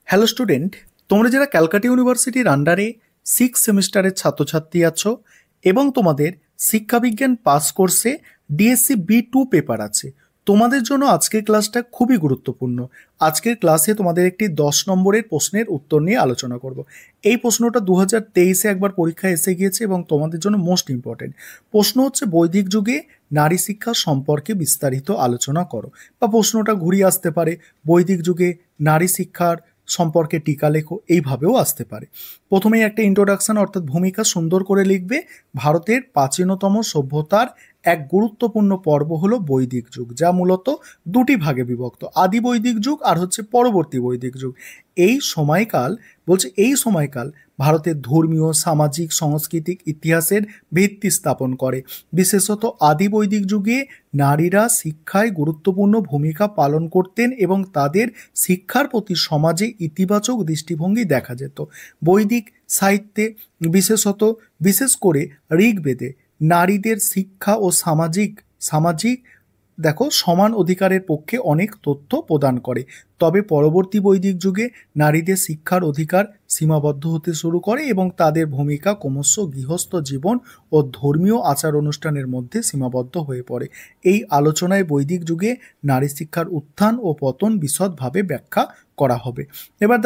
Hello student, তোমরা যারা ক্যালকাটা ইউনিভার্সিটির আন্ডারে 6 সেমিস্টারের ছাত্রছাত্রী আছো এবং তোমাদের শিক্ষাবিজ্ঞান পাস কোর্সে ডিএসসি B2 পেপার আছে, তোমাদের জন্য আজকের ক্লাসটা খুবই গুরুত্বপূর্ণ। আজকের ক্লাসে তোমাদের একটি 10 নম্বরের প্রশ্নের উত্তর নিয়ে আলোচনা করব। এই প্রশ্নটা 2023-এ একবার পরীক্ষায় এসে গিয়েছে এবং তোমাদের জন্য মোস্ট ইম্পর্টেন্ট প্রশ্ন হচ্ছে, বৈদিক যুগে নারী শিক্ষা সম্পর্কে বিস্তারিত আলোচনা করো। বা প্রশ্নটা ঘুরিয়ে আসতে পারে, বৈদিক যুগে নারী শিক্ষার সম্পর্কে টিকা লেখো, এইভাবেও আসতে পারে। প্রথমেই একটা ইন্ট্রোডাকশন অর্থাৎ ভূমিকা সুন্দর করে লিখবে। ভারতের প্রাচীনতম সভ্যতার এক গুরুত্বপূর্ণ পর্ব হলো বৈদিক যুগ, যা মূলত দুটি ভাগে বিভক্ত, আদি বৈদিক যুগ আর হচ্ছে পরবর্তী বৈদিক যুগ। এই সময়কাল ভারতের ধর্মীয়, সামাজিক, সাংস্কৃতিক ইতিহাসের ভিত্তি স্থাপন করে। বিশেষত আদি বৈদিক যুগে নারীরা শিক্ষায় গুরুত্বপূর্ণ ভূমিকা পালন করতেন এবং তাদের শিক্ষার প্রতি সমাজে ইতিবাচক দৃষ্টিভঙ্গি দেখা যেত। বৈদিক সাহিত্যে বিশেষ করে ঋগ্বেদে নারীদের শিক্ষা ও সামাজিক সমান অধিকারের পক্ষে অনেক তথ্য প্রদান করে। তবে পরবর্তী বৈদিক যুগে নারীদের শিক্ষার অধিকার সীমাবদ্ধ হতে শুরু করে এবং তাদের ভূমিকা ক্রমশ গৃহস্থ জীবন ও ধর্মীয় আচার অনুষ্ঠানের মধ্যে সীমাবদ্ধ হয়ে পড়ে। এই আলোচনায় বৈদিক যুগে নারী শিক্ষার উত্থান ও পতন বিশদভাবে ব্যাখ্যা করা হবে। এবার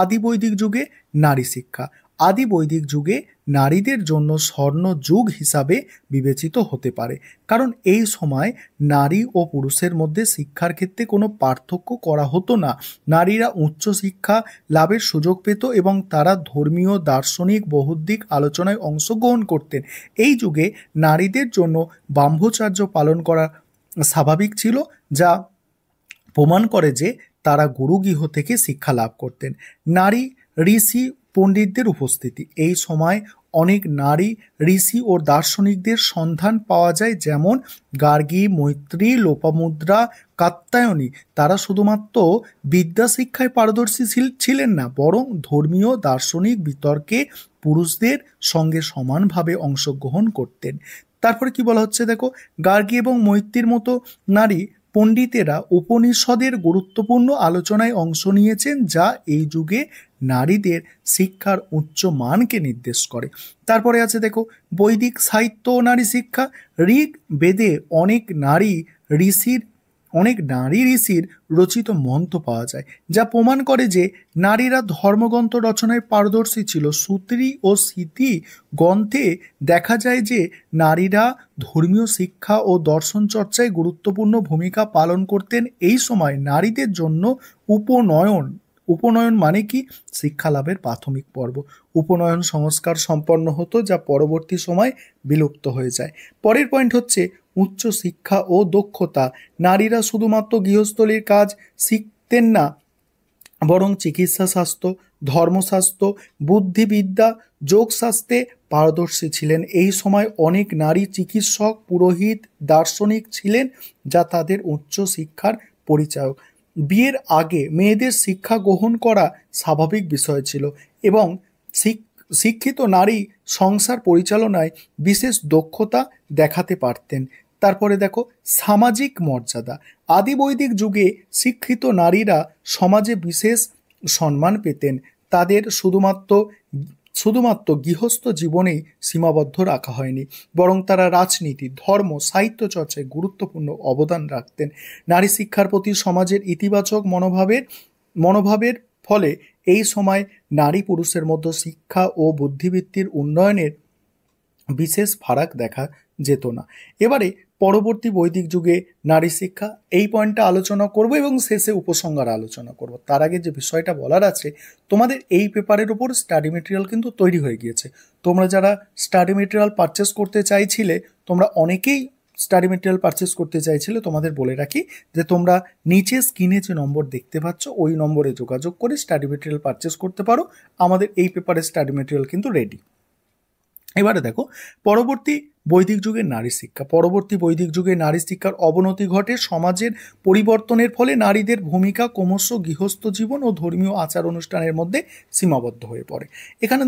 আদি বৈদিক যুগে নারী শিক্ষা। আদি বৈদিক যুগে নারীদের জন্য স্বর্ণ যুগ হিসাবে বিবেচিত হতে পারে, কারণ এই সময় নারী ও পুরুষের মধ্যে শিক্ষার ক্ষেত্রে কোনো পার্থক্য করা হতো না। নারীরা উচ্চ শিক্ষা লাভের সুযোগ পেত এবং তারা ধর্মীয়, দার্শনিক, বৌদ্ধিক আলোচনায় অংশগ্রহণ করতেন। এই যুগে নারীদের জন্য ব্রহ্মচর্য পালন করা স্বাভাবিক ছিল, যা প্রমাণ করে যে তারা গুরুগৃহ থেকে শিক্ষা লাভ করতেন। নারী ঋষি পণ্ডিতদের উপস্থিতি। এই সময় অনেক নারী ঋষি ও দার্শনিকদের সন্ধান পাওয়া যায়, যেমন গার্গী, মৈত্রী, লোপামুদ্রা, কাত্যায়নী। তারা শুধুমাত্র বিদ্যা শিক্ষায় পারদর্শী ছিলেন না, বরং ধর্মীয়, দার্শনিক বিতর্কে পুরুষদের সঙ্গে সমানভাবে অংশগ্রহণ করতেন। তারপরে কি বলা হচ্ছে, গার্গী এবং মৈত্রীর মতো নারী পণ্ডিতেরা উপনিষদের গুরুত্বপূর্ণ আলোচনায় অংশ নিয়েছেন, যা এই যুগে নারীদের শিক্ষার উচ্চ মানকে নির্দেশ করে। তারপরে আছে বৈদিক সাহিত্য ও নারী শিক্ষা। ঋগ বেদে অনেক নারী ঋষির রচিত মন্ত্র পাওয়া যায়, যা প্রমাণ করে যে নারীরা ধর্মগ্রন্থ রচনায় পারদর্শী ছিল। সূত্রী ও স্মৃতি গ্রন্থে দেখা যায় যে নারীরা ধর্মীয় শিক্ষা ও দর্শন চর্চায় গুরুত্বপূর্ণ ভূমিকা পালন করতেন। এই সময় নারীদের জন্য উপনয়ন মানে কি? শিক্ষা লাভের প্রাথমিক পর্ব। উপনয়ন সংস্কার সম্পন্ন হতো, যা পরবর্তী সময় বিলুপ্ত হয়ে যায়। পরের পয়েন্ট হচ্ছে উচ্চ শিক্ষা ও দক্ষতা। নারীরা শুধুমাত্র গৃহস্থলীর কাজ শিখতেন না, বরং চিকিৎসা শাস্ত্র, ধর্মশাস্ত্র, বুদ্ধিবিদ্যা, যোগশাস্ত্রে পারদর্শী ছিলেন। এই সময় অনেক নারী চিকিৎসক, পুরোহিত, দার্শনিক ছিলেন, যা তাদের উচ্চ শিক্ষার পরিচায়ক। বিয়ের আগে মেয়েদের শিক্ষা গ্রহণ করা স্বাভাবিক বিষয় ছিল এবং শিক্ষিত নারী সংসার পরিচালনায় বিশেষ দক্ষতা দেখাতে পারতেন। তারপরে সামাজিক মর্যাদা। আদি বৈদিক যুগে শিক্ষিত নারীরা সমাজে বিশেষ সম্মান পেতেন। তাদের শুধুমাত্র গৃহস্থ জীবনেই সীমাবদ্ধ রাখা হয়নি, বরং তারা রাজনীতি, ধর্ম, সাহিত্য চর্চায় গুরুত্বপূর্ণ অবদান রাখতেন। নারী শিক্ষার প্রতি সমাজের ইতিবাচক মনোভাবের ফলে এই সময় নারী পুরুষের মধ্যে শিক্ষা ও বুদ্ধিবৃত্তির উন্নয়নের বিশেষ ফারাক দেখা যেত না। এবারে পরবর্তী বৈদিক যুগে নারী শিক্ষা, এই পয়েন্টটা আলোচনা করব এবং শেষে উপসংহার আলোচনা করব। তার আগে যে বিষয়টা বলার আছে, তোমাদের এই পেপারের উপর স্টাডি মেটেরিয়াল কিন্তু তৈরি হয়ে গিয়েছে। তোমরা যারা স্টাডি মেটেরিয়াল পারচেস করতে চাইছিলে, তোমরা অনেকেই স্টাডি মেটেরিয়াল পারচেস করতে চাইছিলে, তোমাদের বলে রাখি যে তোমরা নিচে স্ক্রিনে যে নম্বর দেখতে পাচ্ছ ওই নম্বরে যোগাযোগ করে স্টাডি মেটেরিয়াল পারচেস করতে পারো। আমাদের এই পেপারের স্টাডি মেটেরিয়াল কিন্তু রেডি। এবারে পরবর্তী বৈদিক যুগের নারী শিক্ষা। পরবর্তী বৈদিক যুগে নারী শিক্ষার অবনতি ঘটে। সমাজের পরিবর্তনের ফলে নারীদের ভূমিকা ক্রমশ গৃহস্থ জীবন ও ধর্মীয় আচার অনুষ্ঠানের মধ্যে সীমাবদ্ধ হয়ে পড়ে। এখানে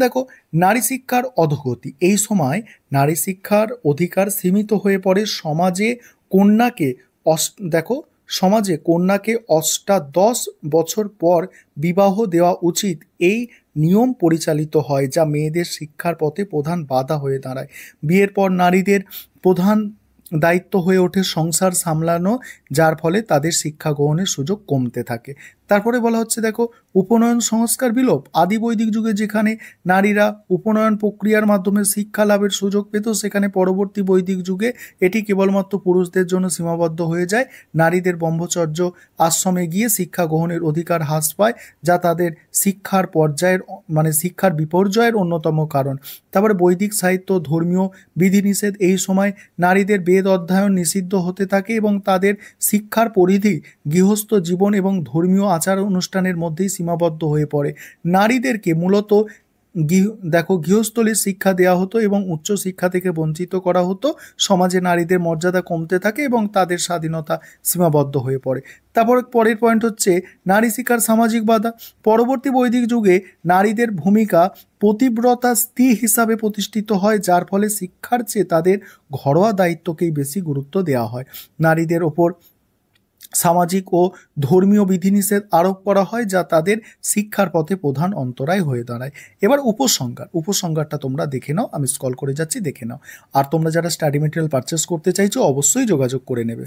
নারী শিক্ষার অধোগতি। এই সময় নারী শিক্ষার অধিকার সীমিত হয়ে পড়ে। সমাজে কন্যাকে সমাজে কন্যাকে অষ্টাদশ বছর পর বিবাহ দেওয়া উচিত, এই নিয়ম পরিচালিত হয়, যা মেয়েদের শিক্ষার পথে প্রধান বাধা হয়ে দাঁড়ায়। বিয়ের পর নারীদের প্রধান দায়িত্ব হয়ে ওঠে সংসার সামলানো, যার ফলে তাদের শিক্ষা গ্রহণের সুযোগ কমতে থাকে। তারপরে বলা হচ্ছে দেখো, উপনয়ন সংস্কার বিলোপ। আদি বৈদিক যুগে যেখানে নারীরা উপনয়ন প্রক্রিয়ার মাধ্যমে শিক্ষা লাভের সুযোগ পেত, সেখানে পরবর্তী বৈদিক যুগে এটি কেবলমাত্র পুরুষদের জন্য সীমাবদ্ধ হয়ে যায়। নারীদের ব্রহ্মচর্য আশ্রমে গিয়ে শিক্ষা গ্রহণের অধিকার হ্রাস পায়, যা তাদের শিক্ষার পর্যায়ের শিক্ষার বিপর্যয়ের অন্যতম কারণ। তারপরে বৈদিক সাহিত্য, ধর্মীয় বিধিনিষেধ। এই সময় নারীদের বেদ অধ্যয়ন নিষিদ্ধ হতে থাকে এবং তাদের শিক্ষার পরিধি গৃহস্থ জীবন এবং ধর্মীয় আচার অনুষ্ঠানের মধ্যেই সীমাবদ্ধ হয়ে পড়ে। নারীদেরকে মূলত গৃহস্থলীর শিক্ষা দেওয়া হতো এবং উচ্চ শিক্ষা থেকে বঞ্চিত করা হতো। সমাজে নারীদের মর্যাদা কমতে থাকে এবং তাদের স্বাধীনতা সীমাবদ্ধ হয়ে পড়ে। তারপর পরের পয়েন্ট হচ্ছে নারী শিক্ষার সামাজিক বাধা। পরবর্তী বৈদিক যুগে নারীদের ভূমিকা পতিব্রতা স্ত্রী হিসাবে প্রতিষ্ঠিত হয়, যার ফলে শিক্ষার চেয়ে তাদের ঘরোয়া দায়িত্বকেই বেশি গুরুত্ব দেওয়া হয়। নারীদের ওপর সামাজিক ও ধর্মীয় বিধিনিষেধ আরোপ করা হয়, যা তাদের শিক্ষার পথে প্রধান অন্তরায় হয়ে দাঁড়ায়। এবার উপসংহারটা তোমরা দেখে নাও, আমি স্ক্রল করে যাচ্ছি, দেখে নাও। আর তোমরা যারা স্টাডি মেটেরিয়াল পারচেস করতে চাইছো অবশ্যই যোগাযোগ করে নেবে।